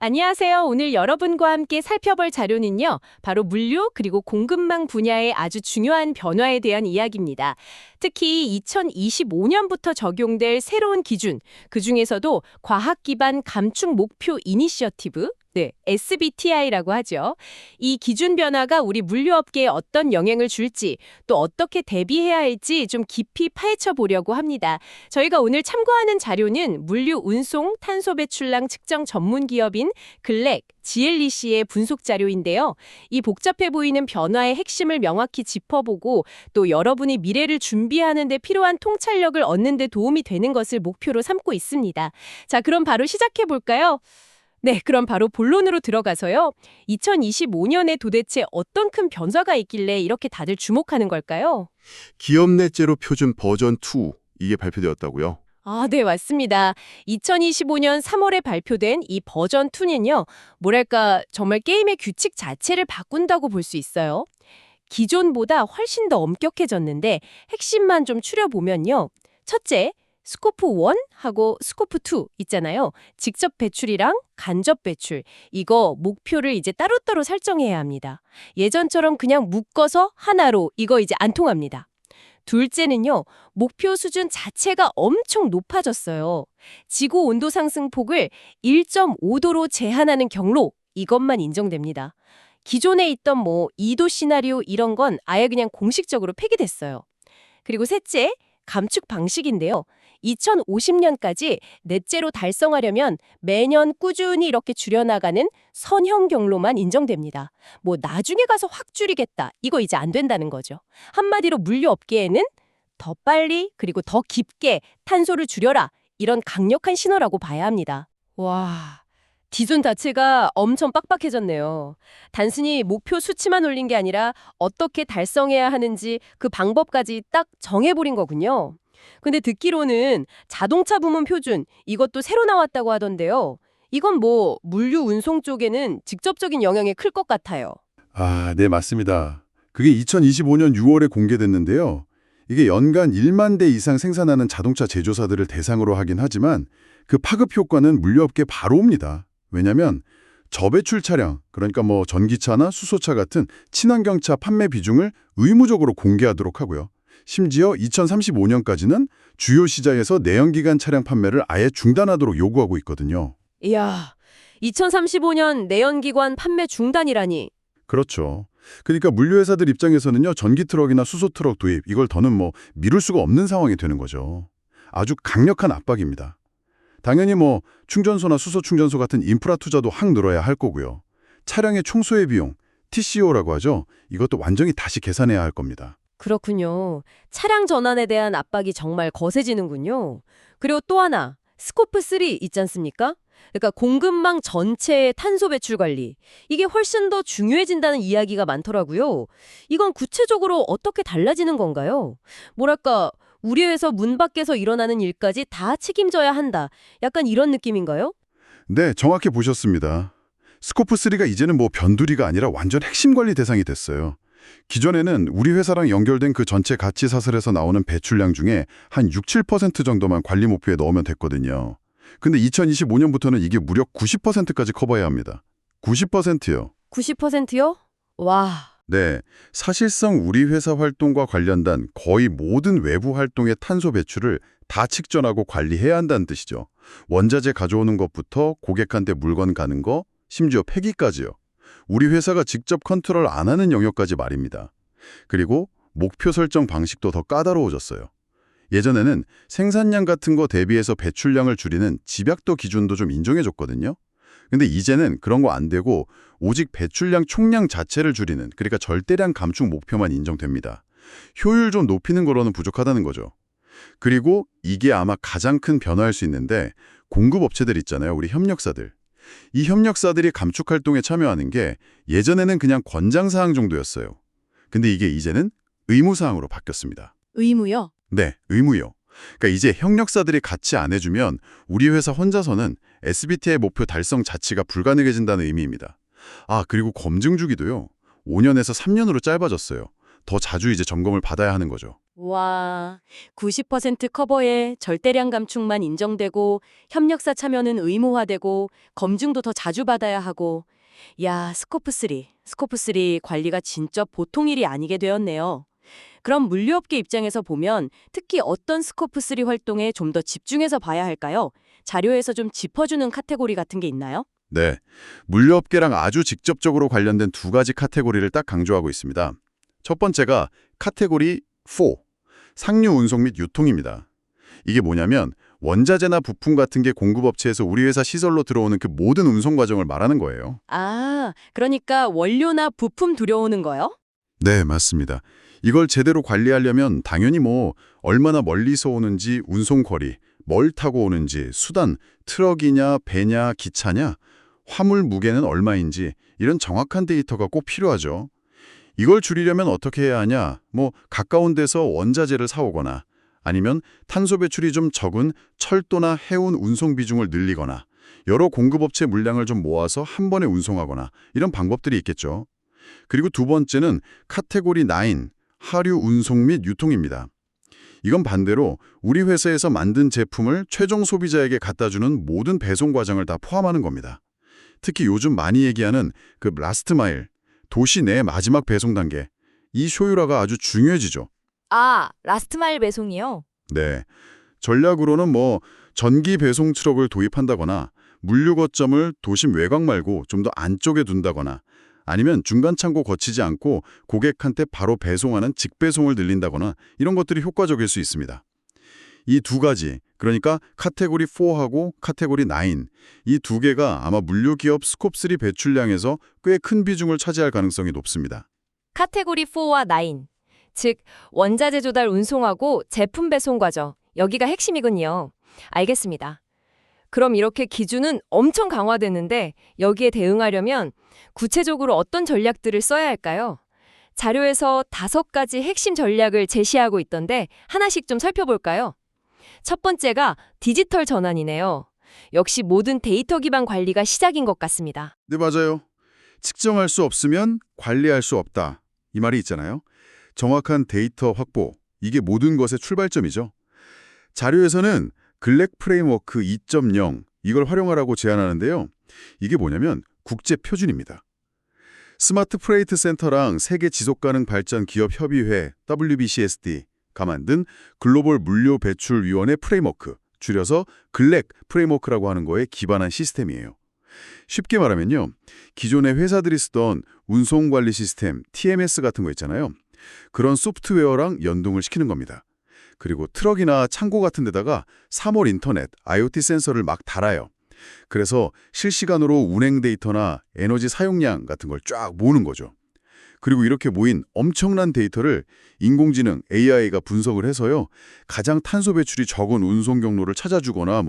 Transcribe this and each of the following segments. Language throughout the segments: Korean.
안녕하세요. 오늘 여러분과 함께 살펴볼 자료는요. 바로 물류 그리고 공급망 분야의 아주 중요한 변화에 대한 이야기입니다. 특히 2025년부터 적용될 새로운 기준, 그중에서도 과학 기반 감축 목표 이니셔티브, SBTI라고 하죠. 이 기준 변화가 우리 물류업계에 어떤 영향을 줄지, 또 어떻게 대비해야 할지 좀 깊이 파헤쳐 보려고 합니다. 저희가 오늘 참고하는 자료는 물류 운송 탄소 배출량 측정 전문 기업인 글렉, GLEC의 분석 자료인데요. 이 복잡해 보이는 변화의 핵심을 명확히 짚어보고 또 여러분이 미래를 준비하는 데 필요한 통찰력을 얻는 데 도움이 되는 것을 목표로 삼고 있습니다. 자, 그럼 바로 시작해 볼까요? 네, 그럼 바로 본론으로 들어가서요. 2025년에 도대체 어떤 큰 변화가 있길래 이렇게 다들 주목하는 걸까요? 기업 내 제로 표준 버전 2 이게 발표되었다고요? 아, 네, 맞습니다. 2025년 3월에 발표된 이 버전 2는요, 뭐랄까, 정말 게임의 규칙 자체를 바꾼다고 볼 수 있어요. 기존보다 훨씬 더 엄격해졌는데 핵심만 좀 추려보면요. 첫째, 스코프 1하고 스코프 2 있잖아요. 직접 배출이랑 간접 배출. 이거 목표를 이제 따로따로 설정해야 합니다. 예전처럼 그냥 묶어서 하나로 이거 이제 안 통합니다. 둘째는요, 목표 수준 자체가 엄청 높아졌어요. 지구 온도 상승폭을 1.5도로 제한하는 경로, 이것만 인정됩니다. 기존에 있던 2도 시나리오 이런 건 아예 그냥 공식적으로 폐기됐어요. 그리고 셋째, 감축 방식인데요. 2050년까지 넷제로 달성하려면 매년 꾸준히 이렇게 줄여나가는 선형 경로만 인정됩니다. 나중에 가서 확 줄이겠다. 이거 이제 안 된다는 거죠. 한마디로 물류업계에는 더 빨리 그리고 더 깊게 탄소를 줄여라. 이런 강력한 신호라고 봐야 합니다. 와, 기존 자체가 엄청 빡빡해졌네요. 단순히 목표 수치만 올린 게 아니라 어떻게 달성해야 하는지 그 방법까지 딱 정해버린 거군요. 근데 듣기로는 자동차 부문 표준, 이것도 새로 나왔다고 하던데요. 이건 물류 운송 쪽에는 직접적인 영향이 클 것 같아요. 네, 맞습니다. 그게 2025년 6월에 공개됐는데요. 이게 연간 1만 대 이상 생산하는 자동차 제조사들을 대상으로 하긴 하지만 그 파급 효과는 물류업계에 바로 옵니다. 왜냐하면 저배출 차량, 그러니까 전기차나 수소차 같은 친환경차 판매 비중을 의무적으로 공개하도록 하고요. 심지어 2035년까지는 주요 시장에서 내연기관 차량 판매를 아예 중단하도록 요구하고 있거든요. 이야, 2035년 내연기관 판매 중단이라니. 그렇죠. 그러니까 물류회사들 입장에서는요, 전기트럭이나 수소트럭 도입, 이걸 더는 미룰 수가 없는 상황이 되는 거죠. 아주 강력한 압박입니다. 당연히 충전소나 수소 충전소 같은 인프라 투자도 확 늘어야 할 거고요. 차량의 총소해 비용, TCO라고 하죠. 이것도 완전히 다시 계산해야 할 겁니다. 그렇군요. 차량 전환에 대한 압박이 정말 거세지는군요. 그리고 또 하나, 스코프 3 있지 않습니까? 그러니까 공급망 전체의 탄소 배출 관리. 이게 훨씬 더 중요해진다는 이야기가 많더라고요. 이건 구체적으로 어떻게 달라지는 건가요? 뭐랄까, 우리 회사 문 밖에서 일어나는 일까지 다 책임져야 한다. 약간 이런 느낌인가요? 네, 정확히 보셨습니다. 스코프3가 이제는 변두리가 아니라 완전 핵심 관리 대상이 됐어요. 기존에는 우리 회사랑 연결된 그 전체 가치 사슬에서 나오는 배출량 중에 한 6, 7% 정도만 관리 목표에 넣으면 됐거든요. 근데 2025년부터는 이게 무려 90%까지 커버해야 합니다. 90%요. 90%요? 와. 네, 사실상 우리 회사 활동과 관련된 거의 모든 외부 활동의 탄소 배출을 다 측정하고 관리해야 한다는 뜻이죠. 원자재 가져오는 것부터 고객한테 물건 가는 거, 심지어 폐기까지요. 우리 회사가 직접 컨트롤 안 하는 영역까지 말입니다. 그리고 목표 설정 방식도 더 까다로워졌어요. 예전에는 생산량 같은 거 대비해서 배출량을 줄이는 집약도 기준도 좀 인정해줬거든요. 근데 이제는 그런 거 안 되고 오직 배출량 총량 자체를 줄이는, 그러니까 절대량 감축 목표만 인정됩니다. 효율 좀 높이는 거로는 부족하다는 거죠. 그리고 이게 아마 가장 큰 변화일 수 있는데 공급업체들 있잖아요. 우리 협력사들. 이 협력사들이 감축 활동에 참여하는 게 예전에는 그냥 권장사항 정도였어요. 근데 이게 이제는 의무사항으로 바뀌었습니다. 의무요? 네, 의무요. 그러니까 이제 협력사들이 같이 안 해주면 우리 회사 혼자서는 SBTI 목표 달성 자체가 불가능해진다는 의미입니다. 그리고 검증 주기도요. 5년에서 3년으로 짧아졌어요. 더 자주 이제 점검을 받아야 하는 거죠. 와, 90% 커버에 절대량 감축만 인정되고 협력사 참여는 의무화되고 검증도 더 자주 받아야 하고 야, 스코프3 관리가 진짜 보통 일이 아니게 되었네요. 그럼 물류업계 입장에서 보면 특히 어떤 스코프3 활동에 좀 더 집중해서 봐야 할까요? 자료에서 좀 짚어주는 카테고리 같은 게 있나요? 네, 물류업계랑 아주 직접적으로 관련된 두 가지 카테고리를 딱 강조하고 있습니다. 첫 번째가 카테고리 4, 상류 운송 및 유통입니다. 이게 뭐냐면 원자재나 부품 같은 게 공급업체에서 우리 회사 시설로 들어오는 그 모든 운송 과정을 말하는 거예요. 아, 그러니까 원료나 부품 들여오는 거요? 네, 맞습니다. 이걸 제대로 관리하려면 당연히 얼마나 멀리서 오는지, 운송 거리, 뭘 타고 오는지, 수단, 트럭이냐, 배냐, 기차냐, 화물 무게는 얼마인지 이런 정확한 데이터가 꼭 필요하죠. 이걸 줄이려면 어떻게 해야 하냐? 가까운 데서 원자재를 사오거나 아니면 탄소 배출이 좀 적은 철도나 해운 운송 비중을 늘리거나 여러 공급업체 물량을 좀 모아서 한 번에 운송하거나 이런 방법들이 있겠죠. 그리고 두 번째는 카테고리 9, 하류 운송 및 유통입니다. 이건 반대로 우리 회사에서 만든 제품을 최종 소비자에게 갖다주는 모든 배송 과정을 다 포함하는 겁니다. 특히 요즘 많이 얘기하는 그 라스트 마일, 도시 내 마지막 배송 단계, 이 효율화가 아주 중요해지죠. 아, 라스트 마일 배송이요? 네, 전략으로는 전기 배송 트럭을 도입한다거나 물류 거점을 도심 외곽 말고 좀 더 안쪽에 둔다거나 아니면 중간 창고 거치지 않고 고객한테 바로 배송하는 직배송을 늘린다거나 이런 것들이 효과적일 수 있습니다. 이 두 가지, 그러니까 카테고리 4하고 카테고리 9, 이 두 개가 아마 물류기업 스콥3 배출량에서 꽤 큰 비중을 차지할 가능성이 높습니다. 카테고리 4와 9, 즉 원자재 조달 운송하고 제품 배송 과정, 여기가 핵심이군요. 알겠습니다. 그럼 이렇게 기준은 엄청 강화되는데 여기에 대응하려면 구체적으로 어떤 전략들을 써야 할까요? 자료에서 5가지 핵심 전략을 제시하고 있던데 하나씩 좀 살펴볼까요? 첫 번째가 디지털 전환이네요. 역시 모든 데이터 기반 관리가 시작인 것 같습니다. 네, 맞아요. 측정할 수 없으면 관리할 수 없다. 이 말이 있잖아요. 정확한 데이터 확보, 이게 모든 것의 출발점이죠. 자료에서는 글랙 프레임워크 2.0 이걸 활용하라고 제안하는데요. 이게 뭐냐면 국제 표준입니다. 스마트 프레이트 센터랑 세계 지속가능 발전 기업 협의회 WBCSD가 만든 글로벌 물류 배출 위원회 프레임워크, 줄여서 글랙 프레임워크라고 하는 거에 기반한 시스템이에요. 쉽게 말하면요, 기존의 회사들이 쓰던 운송관리 시스템, TMS 같은 거 있잖아요. 그런 소프트웨어랑 연동을 시키는 겁니다. 그리고 트럭이나 창고 같은 데다가 3월 인터넷, IoT 센서를 막 달아요. 그래서 실시간으로 운행 데이터나 에너지 사용량 같은 걸 쫙 모으는 거죠. 그리고 이렇게 모인 엄청난 데이터를 인공지능 AI가 분석을 해서요, 가장 탄소 배출이 적은 운송 경로를 찾아주거나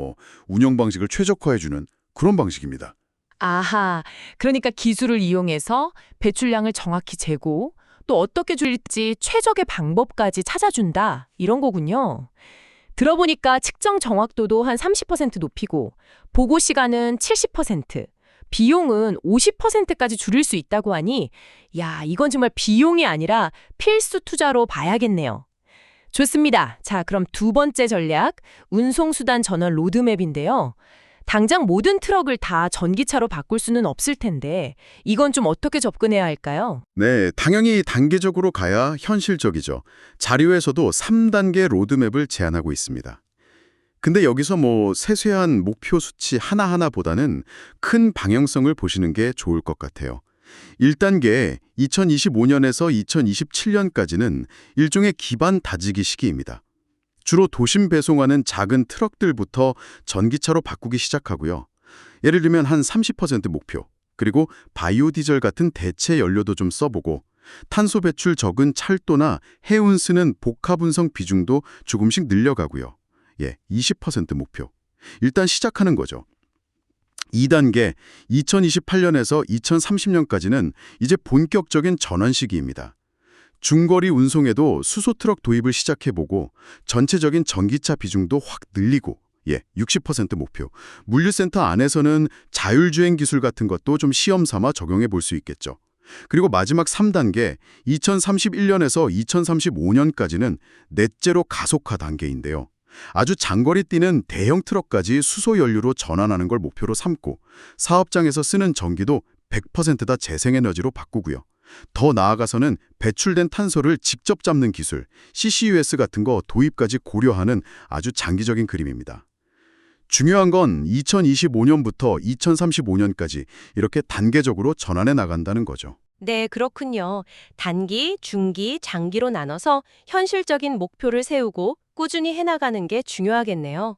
운영 방식을 최적화해주는 그런 방식입니다. 아하, 그러니까 기술을 이용해서 배출량을 정확히 재고 또 어떻게 줄일지 최적의 방법까지 찾아준다, 이런 거군요. 들어보니까 측정 정확도도 한 30% 높이고 보고 시간은 70%, 비용은 50%까지 줄일 수 있다고 하니 야, 이건 정말 비용이 아니라 필수 투자로 봐야겠네요. 좋습니다. 자, 그럼 두 번째 전략, 운송수단 전환 로드맵인데요. 당장 모든 트럭을 다 전기차로 바꿀 수는 없을 텐데 이건 좀 어떻게 접근해야 할까요? 네, 당연히 단계적으로 가야 현실적이죠. 자료에서도 3단계 로드맵을 제안하고 있습니다. 근데 여기서 세세한 목표 수치 하나하나보다는 큰 방향성을 보시는 게 좋을 것 같아요. 1단계 2025년에서 2027년까지는 일종의 기반 다지기 시기입니다. 주로 도심 배송하는 작은 트럭들부터 전기차로 바꾸기 시작하고요. 예를 들면 한 30% 목표, 그리고 바이오 디젤 같은 대체 연료도 좀 써보고 탄소 배출 적은 철도나 해운 쓰는 복합 운송 비중도 조금씩 늘려가고요. 20% 목표. 일단 시작하는 거죠. 2단계 2028년에서 2030년까지는 이제 본격적인 전환 시기입니다. 중거리 운송에도 수소트럭 도입을 시작해보고 전체적인 전기차 비중도 확 늘리고 60% 목표. 물류센터 안에서는 자율주행 기술 같은 것도 좀 시험 삼아 적용해 볼 수 있겠죠. 그리고 마지막 3단계, 2031년에서 2035년까지는 넷제로 가속화 단계인데요. 아주 장거리 뛰는 대형 트럭까지 수소 연료로 전환하는 걸 목표로 삼고 사업장에서 쓰는 전기도 100%다 재생에너지로 바꾸고요. 더 나아가서는 배출된 탄소를 직접 잡는 기술, CCUS 같은 거 도입까지 고려하는 아주 장기적인 그림입니다. 중요한 건 2025년부터 2035년까지 이렇게 단계적으로 전환해 나간다는 거죠. 네, 그렇군요. 단기, 중기, 장기로 나눠서 현실적인 목표를 세우고 꾸준히 해나가는 게 중요하겠네요.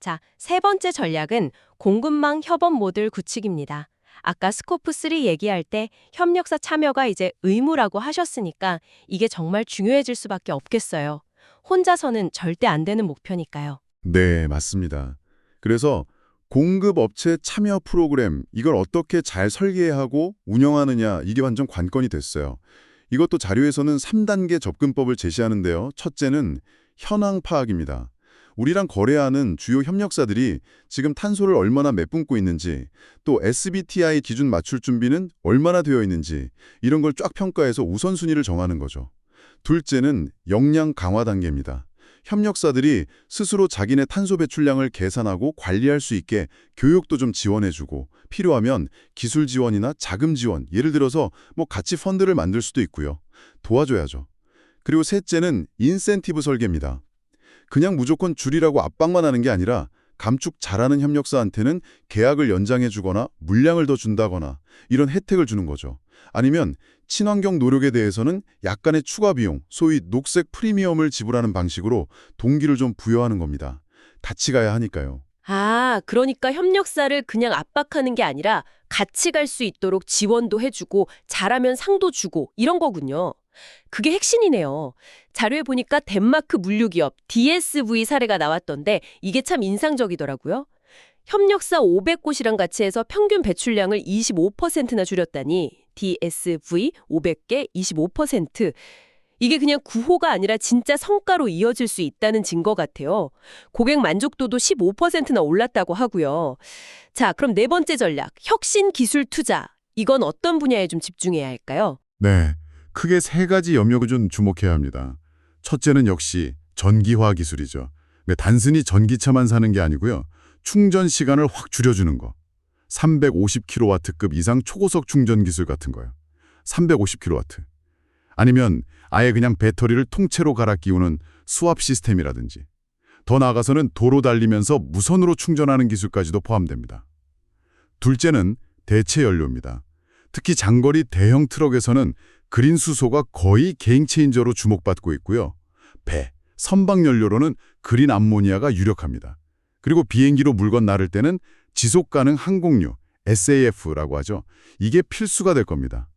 자, 세 번째 전략은 공급망 협업 모델 구축입니다. 아까 스코프3 얘기할 때 협력사 참여가 이제 의무라고 하셨으니까 이게 정말 중요해질 수밖에 없겠어요. 혼자서는 절대 안 되는 목표니까요. 네, 맞습니다. 그래서 공급업체 참여 프로그램, 이걸 어떻게 잘 설계하고 운영하느냐, 이게 완전 관건이 됐어요. 이것도 자료에서는 3단계 접근법을 제시하는데요. 첫째는 현황 파악입니다. 우리랑 거래하는 주요 협력사들이 지금 탄소를 얼마나 내뿜고 있는지, 또 SBTi 기준 맞출 준비는 얼마나 되어 있는지, 이런 걸 쫙 평가해서 우선순위를 정하는 거죠. 둘째는 역량 강화 단계입니다. 협력사들이 스스로 자기네 탄소 배출량을 계산하고 관리할 수 있게 교육도 좀 지원해주고, 필요하면 기술 지원이나 자금 지원, 예를 들어서 같이 펀드를 만들 수도 있고요. 도와줘야죠. 그리고 셋째는 인센티브 설계입니다. 그냥 무조건 줄이라고 압박만 하는 게 아니라 감축 잘하는 협력사한테는 계약을 연장해주거나 물량을 더 준다거나 이런 혜택을 주는 거죠. 아니면 친환경 노력에 대해서는 약간의 추가 비용, 소위 녹색 프리미엄을 지불하는 방식으로 동기를 좀 부여하는 겁니다. 같이 가야 하니까요. 아, 그러니까 협력사를 그냥 압박하는 게 아니라 같이 갈 수 있도록 지원도 해주고 잘하면 상도 주고 이런 거군요. 그게 핵심이네요. 자료에 보니까 덴마크 물류기업 DSV 사례가 나왔던데 이게 참 인상적이더라고요. 협력사 500곳이랑 같이 해서 평균 배출량을 25%나 줄였다니 DSV 500개 25%. 이게 그냥 구호가 아니라 진짜 성과로 이어질 수 있다는 증거 같아요. 고객 만족도도 15%나 올랐다고 하고요. 자, 그럼 네 번째 전략, 혁신 기술 투자. 이건 어떤 분야에 좀 집중해야 할까요? 네, 크게 세 가지 영역을 좀 주목해야 합니다. 첫째는 역시 전기화 기술이죠. 단순히 전기차만 사는 게 아니고요. 충전 시간을 확 줄여주는 거. 350kW급 이상 초고속 충전 기술 같은 거요. 350kW. 아니면 아예 그냥 배터리를 통째로 갈아 끼우는 수압 시스템이라든지. 더 나아가서는 도로 달리면서 무선으로 충전하는 기술까지도 포함됩니다. 둘째는 대체 연료입니다. 특히 장거리 대형 트럭에서는 그린 수소가 거의 게임 체인저로 주목받고 있고요. 배, 선박 연료로는 그린 암모니아가 유력합니다. 그리고 비행기로 물건 나를 때는 지속 가능 항공유, SAF라고 하죠. 이게 필수가 될 겁니다.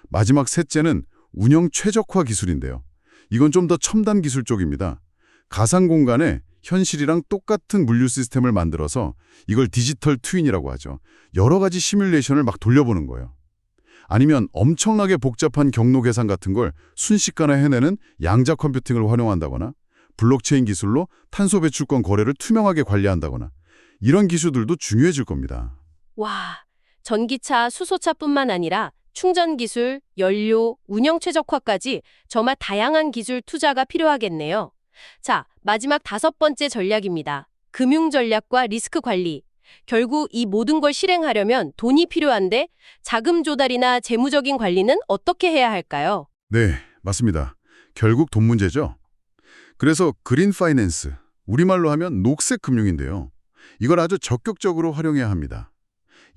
마지막 셋째는 운영 최적화 기술인데요. 이건 좀 더 첨단 기술 쪽입니다. 가상 공간에 현실이랑 똑같은 물류 시스템을 만들어서 이걸 디지털 트윈이라고 하죠. 여러 가지 시뮬레이션을 막 돌려보는 거예요. 아니면 엄청나게 복잡한 경로 계산 같은 걸 순식간에 해내는 양자 컴퓨팅을 활용한다거나 블록체인 기술로 탄소 배출권 거래를 투명하게 관리한다거나 이런 기술들도 중요해질 겁니다. 와, 전기차, 수소차뿐만 아니라 충전 기술, 연료, 운영 최적화까지 정말 다양한 기술 투자가 필요하겠네요. 자, 마지막 다섯 번째 전략입니다. 금융 전략과 리스크 관리. 결국 이 모든 걸 실행하려면 돈이 필요한데 자금 조달이나 재무적인 관리는 어떻게 해야 할까요? 네, 맞습니다. 결국 돈 문제죠. 그래서 그린 파이낸스, 우리말로 하면 녹색 금융인데요. 이걸 아주 적극적으로 활용해야 합니다.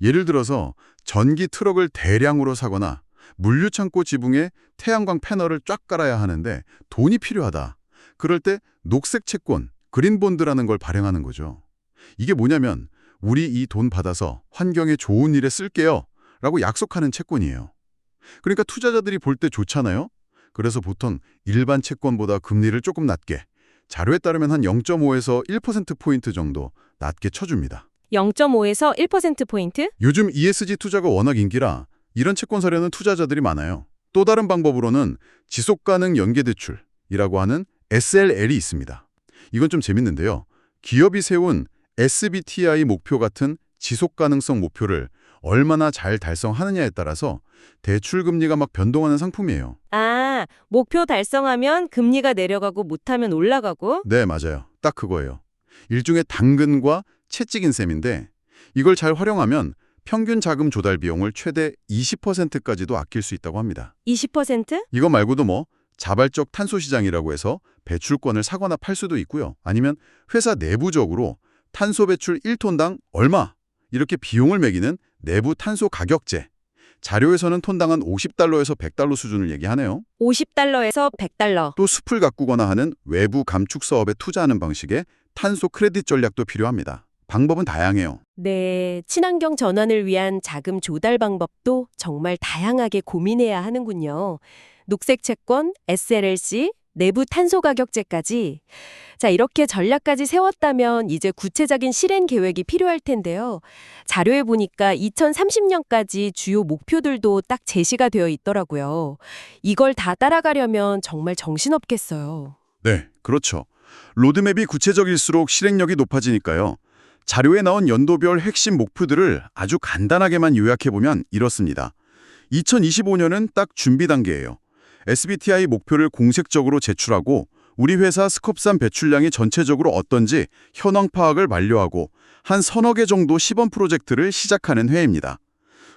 예를 들어서 전기 트럭을 대량으로 사거나 물류창고 지붕에 태양광 패널을 쫙 깔아야 하는데 돈이 필요하다. 그럴 때 녹색 채권, 그린본드라는 걸 발행하는 거죠. 이게 뭐냐면 우리 이 돈 받아서 환경에 좋은 일에 쓸게요 라고 약속하는 채권이에요. 그러니까 투자자들이 볼 때 좋잖아요. 그래서 보통 일반 채권보다 금리를 조금 낮게, 자료에 따르면 한 0.5에서 1%포인트 정도 낮게 쳐줍니다. 0.5에서 1%포인트? 요즘 ESG 투자가 워낙 인기라 이런 채권 사려는 투자자들이 많아요. 또 다른 방법으로는 지속가능 연계대출이라고 하는 SLL이 있습니다. 이건 좀 재밌는데요. 기업이 세운 SBTi 목표 같은 지속가능성 목표를 얼마나 잘 달성하느냐에 따라서 대출 금리가 막 변동하는 상품이에요. 아, 목표 달성하면 금리가 내려가고 못하면 올라가고? 네, 맞아요. 딱 그거예요. 일종의 당근과 채찍인 셈인데 이걸 잘 활용하면 평균 자금 조달 비용을 최대 20%까지도 아낄 수 있다고 합니다. 20%? 이거 말고도 뭐 자발적 탄소 시장이라고 해서 배출권을 사거나 팔 수도 있고요. 아니면 회사 내부적으로 탄소 배출 1톤당 얼마 이렇게 비용을 매기는 내부 탄소 가격제. 자료에서는 톤당 한 $50에서 $100 수준을 얘기하네요. 50달러에서 100달러. 또 숲을 가꾸거나 하는 외부 감축 사업에 투자하는 방식의 탄소 크레딧 전략도 필요합니다. 방법은 다양해요. 네, 친환경 전환을 위한 자금 조달 방법도 정말 다양하게 고민해야 하는군요. 녹색 채권, SLLC, 내부 탄소 가격제까지. 자, 이렇게 전략까지 세웠다면 이제 구체적인 실행 계획이 필요할 텐데요. 자료에 보니까 2030년까지 주요 목표들도 딱 제시가 되어 있더라고요. 이걸 다 따라가려면 정말 정신없겠어요. 네, 그렇죠. 로드맵이 구체적일수록 실행력이 높아지니까요. 자료에 나온 연도별 핵심 목표들을 아주 간단하게만 요약해보면 이렇습니다. 2025년은 딱 준비 단계예요. SBTI 목표를 공식적으로 제출하고 우리 회사 스콥3 배출량이 전체적으로 어떤지 현황 파악을 완료하고 한 서너 개 정도 시범 프로젝트를 시작하는 해입니다.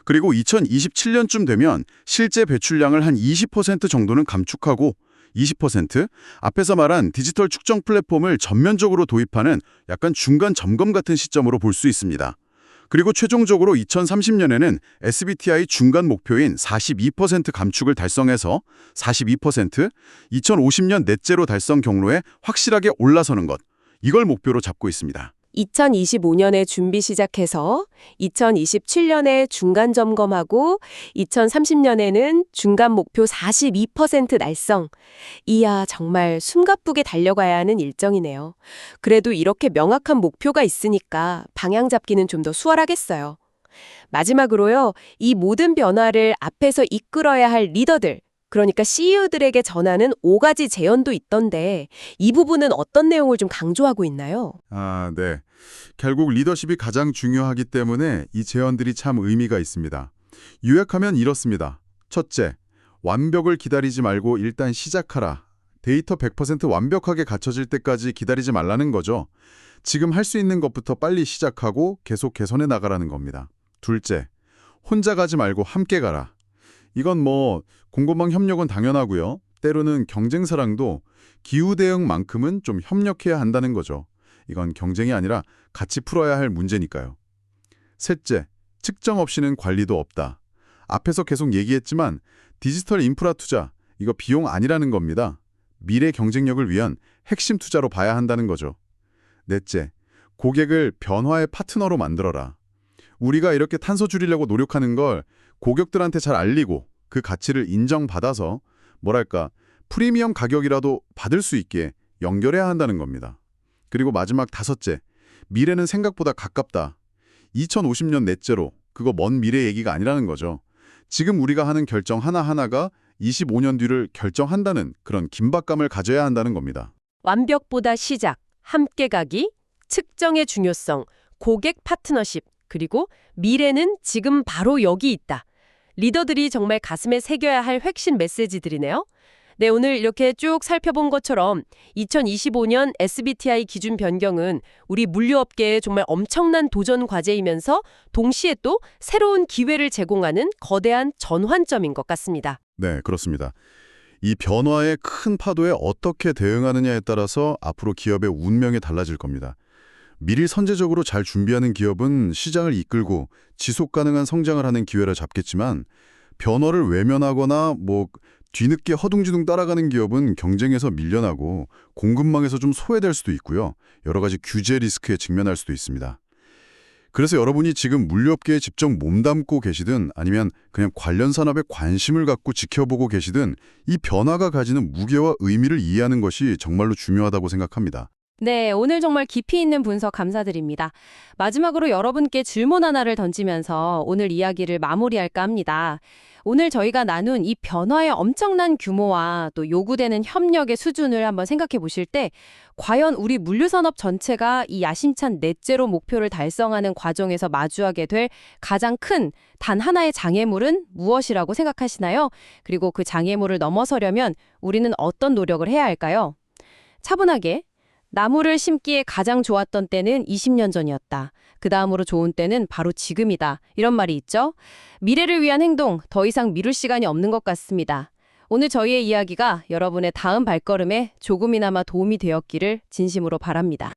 그리고 2027년쯤 되면 실제 배출량을 한 20% 정도는 감축하고 20% 앞에서 말한 디지털 측정 플랫폼을 전면적으로 도입하는 약간 중간 점검 같은 시점으로 볼 수 있습니다. 그리고 최종적으로 2030년에는 SBTI 중간 목표인 42% 감축을 달성해서 42%, 2050년 넷제로 달성 경로에 확실하게 올라서는 것, 이걸 목표로 잡고 있습니다. 2025년에 준비 시작해서 2027년에 중간 점검하고 2030년에는 중간 목표 42% 달성. 이야, 정말 숨가쁘게 달려가야 하는 일정이네요. 그래도 이렇게 명확한 목표가 있으니까 방향 잡기는 좀 더 수월하겠어요. 마지막으로요, 이 모든 변화를 앞에서 이끌어야 할 리더들, 그러니까 CEO들에게 전하는 5가지 제언도 있던데 이 부분은 어떤 내용을 좀 강조하고 있나요? 네. 결국 리더십이 가장 중요하기 때문에 이 제언들이 참 의미가 있습니다. 요약하면 이렇습니다. 첫째, 완벽을 기다리지 말고 일단 시작하라. 데이터 100% 완벽하게 갖춰질 때까지 기다리지 말라는 거죠. 지금 할 수 있는 것부터 빨리 시작하고 계속 개선해 나가라는 겁니다. 둘째, 혼자 가지 말고 함께 가라. 이건 뭐 공급망 협력은 당연하고요. 때로는 경쟁사랑도 기후 대응만큼은 좀 협력해야 한다는 거죠. 이건 경쟁이 아니라 같이 풀어야 할 문제니까요. 셋째, 측정 없이는 관리도 없다. 앞에서 계속 얘기했지만 디지털 인프라 투자, 이거 비용 아니라는 겁니다. 미래 경쟁력을 위한 핵심 투자로 봐야 한다는 거죠. 넷째, 고객을 변화의 파트너로 만들어라. 우리가 이렇게 탄소 줄이려고 노력하는 걸 고객들한테 잘 알리고 그 가치를 인정받아서 뭐랄까 프리미엄 가격이라도 받을 수 있게 연결해야 한다는 겁니다. 그리고 마지막 다섯째, 미래는 생각보다 가깝다. 2050년 넷째로 그거 먼 미래 얘기가 아니라는 거죠. 지금 우리가 하는 결정 하나하나가 25년 뒤를 결정한다는 그런 긴박감을 가져야 한다는 겁니다. 완벽보다 시작, 함께 가기, 측정의 중요성, 고객 파트너십, 그리고 미래는 지금 바로 여기 있다. 리더들이 정말 가슴에 새겨야 할 핵심 메시지들이네요. 네, 오늘 이렇게 쭉 살펴본 것처럼 2025년 SBTI 기준 변경은 우리 물류업계에 정말 엄청난 도전 과제이면서 동시에 또 새로운 기회를 제공하는 거대한 전환점인 것 같습니다. 네, 그렇습니다. 이 변화의 큰 파도에 어떻게 대응하느냐에 따라서 앞으로 기업의 운명이 달라질 겁니다. 미리 선제적으로 잘 준비하는 기업은 시장을 이끌고 지속 가능한 성장을 하는 기회를 잡겠지만 변화를 외면하거나 뒤늦게 허둥지둥 따라가는 기업은 경쟁에서 밀려나고 공급망에서 좀 소외될 수도 있고요. 여러 가지 규제 리스크에 직면할 수도 있습니다. 그래서 여러분이 지금 물류업계에 직접 몸담고 계시든 아니면 그냥 관련 산업에 관심을 갖고 지켜보고 계시든 이 변화가 가지는 무게와 의미를 이해하는 것이 정말로 중요하다고 생각합니다. 네, 오늘 정말 깊이 있는 분석 감사드립니다. 마지막으로 여러분께 질문 하나를 던지면서 오늘 이야기를 마무리할까 합니다. 오늘 저희가 나눈 이 변화의 엄청난 규모와 또 요구되는 협력의 수준을 한번 생각해 보실 때 과연 우리 물류산업 전체가 이 야심찬 넷제로 목표를 달성하는 과정에서 마주하게 될 가장 큰 단 하나의 장애물은 무엇이라고 생각하시나요? 그리고 그 장애물을 넘어서려면 우리는 어떤 노력을 해야 할까요? 차분하게 나무를 심기에 가장 좋았던 때는 20년 전이었다. 그 다음으로 좋은 때는 바로 지금이다. 이런 말이 있죠? 미래를 위한 행동, 더 이상 미룰 시간이 없는 것 같습니다. 오늘 저희의 이야기가 여러분의 다음 발걸음에 조금이나마 도움이 되었기를 진심으로 바랍니다.